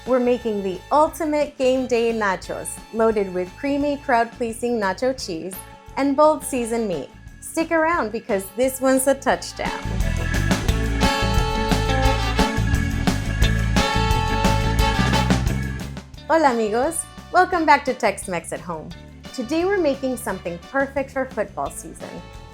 We're making the ultimate game day nachos, loaded with creamy, crowd-pleasing nacho cheese and bold seasoned meat. Stick around because this one's a touchdown. Hola amigos, welcome back to Tex-Mex at Home. Today we're making something perfect for football season.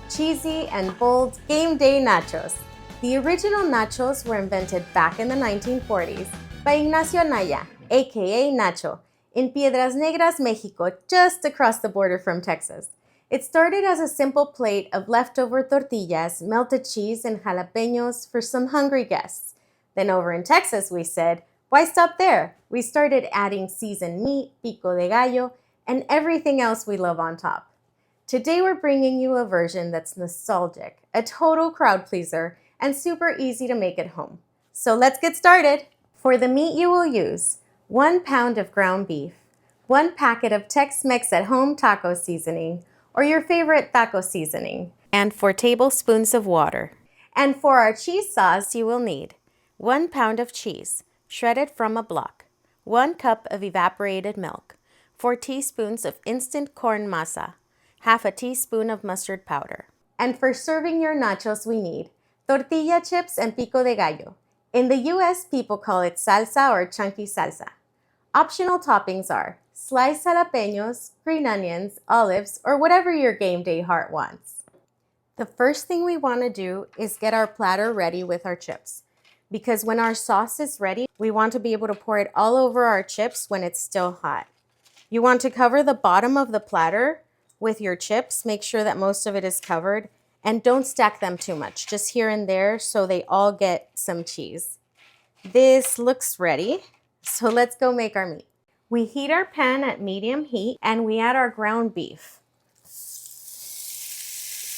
Cheesy and bold game day nachos. The original nachos were invented back in the 1940s by Ignacio Anaya, aka Nacho, in Piedras Negras, Mexico, just across the border from Texas. It started as a simple plate of leftover tortillas, melted cheese, and jalapenos for some hungry guests. Then over in Texas, we said, why stop there? We started adding seasoned meat, pico de gallo, and everything else we love on top. Today we're bringing you a version that's nostalgic, a total crowd pleaser, and super easy to make at home. So let's get started. For the meat you will use 1 pound of ground beef, 1 packet of Tex-Mex at Home taco seasoning, or your favorite taco seasoning, and 4 tablespoons of water. And for our cheese sauce, you will need 1 pound of cheese, shredded from a block, 1 cup of evaporated milk, 4 teaspoons of instant corn masa, half a teaspoon of mustard powder. And for serving your nachos, we need tortilla chips and pico de gallo. In the US, people call it salsa or chunky salsa. Optional toppings are sliced jalapenos, green onions, olives, or whatever your game day heart wants. The first thing we want to do is get our platter ready with our chips. Because when our sauce is ready, we want to be able to pour it all over our chips when it's still hot. You want to cover the bottom of the platter with your chips. Make sure that most of it is covered. And don't stack them too much, just here and there so they all get some cheese. This looks ready, so let's go make our meat. We heat our pan at medium heat and we add our ground beef.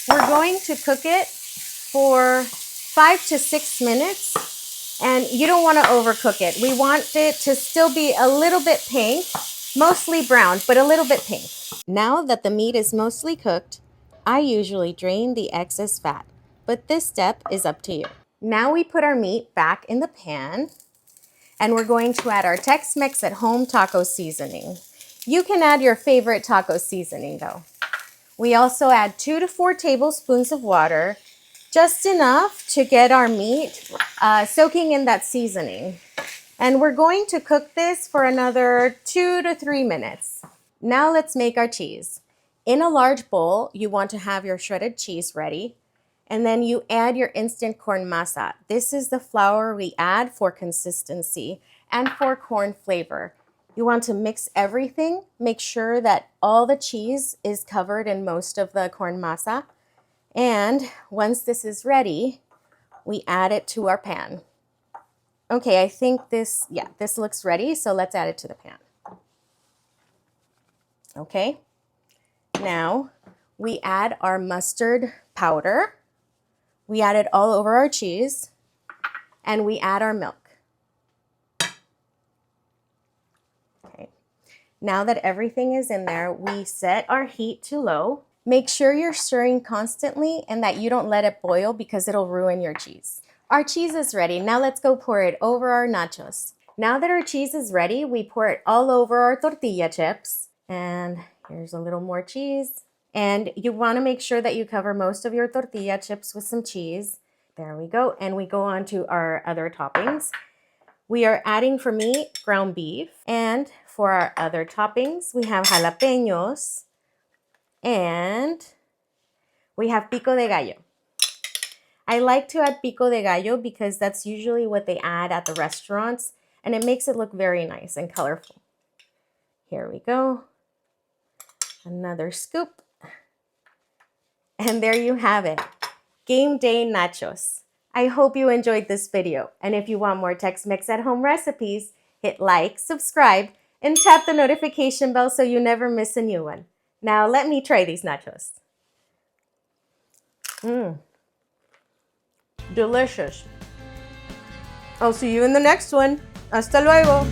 We're going to cook it for 5 to 6 minutes, and you don't want to overcook it. We want it to still be a little bit pink, mostly brown, but a little bit pink. Now that the meat is mostly cooked, I usually drain the excess fat, but this step is up to you. Now we put our meat back in the pan, and we're going to add our Tex-Mex at Home taco seasoning. You can add your favorite taco seasoning though. We also add 2 to 4 tablespoons of water, just enough to get our meat soaking in that seasoning. And we're going to cook this for another 2 to 3 minutes. Now let's make our cheese. In a large bowl, you want to have your shredded cheese ready, and then you add your instant corn masa. This is the flour we add for consistency and for corn flavor. You want to mix everything. Make sure that all the cheese is covered in most of the corn masa. And once this is ready, we add it to our pan. Okay, I think this looks ready, so let's add it to the pan. Okay. Now, we add our mustard powder, we add it all over our cheese, and we add our milk. Okay. Now that everything is in there, we set our heat to low. Make sure you're stirring constantly and that you don't let it boil because it'll ruin your cheese. Our cheese is ready. Now let's go pour it over our nachos. Now that our cheese is ready, we pour it all over our tortilla chips. And here's a little more cheese. And you want to make sure that you cover most of your tortilla chips with some cheese. There we go. And we go on to our other toppings. We are adding for me ground beef. And for our other toppings, we have jalapenos. And we have pico de gallo. I like to add pico de gallo because that's usually what they add at the restaurants. And it makes it look very nice and colorful. Here we go. Another scoop. And there you have it. Game day nachos. I hope you enjoyed this video. And if you want more Tex-Mex at Home recipes, hit like, subscribe, and tap the notification bell so you never miss a new one. Now let me try these nachos. Delicious. I'll see you in the next one. Hasta luego.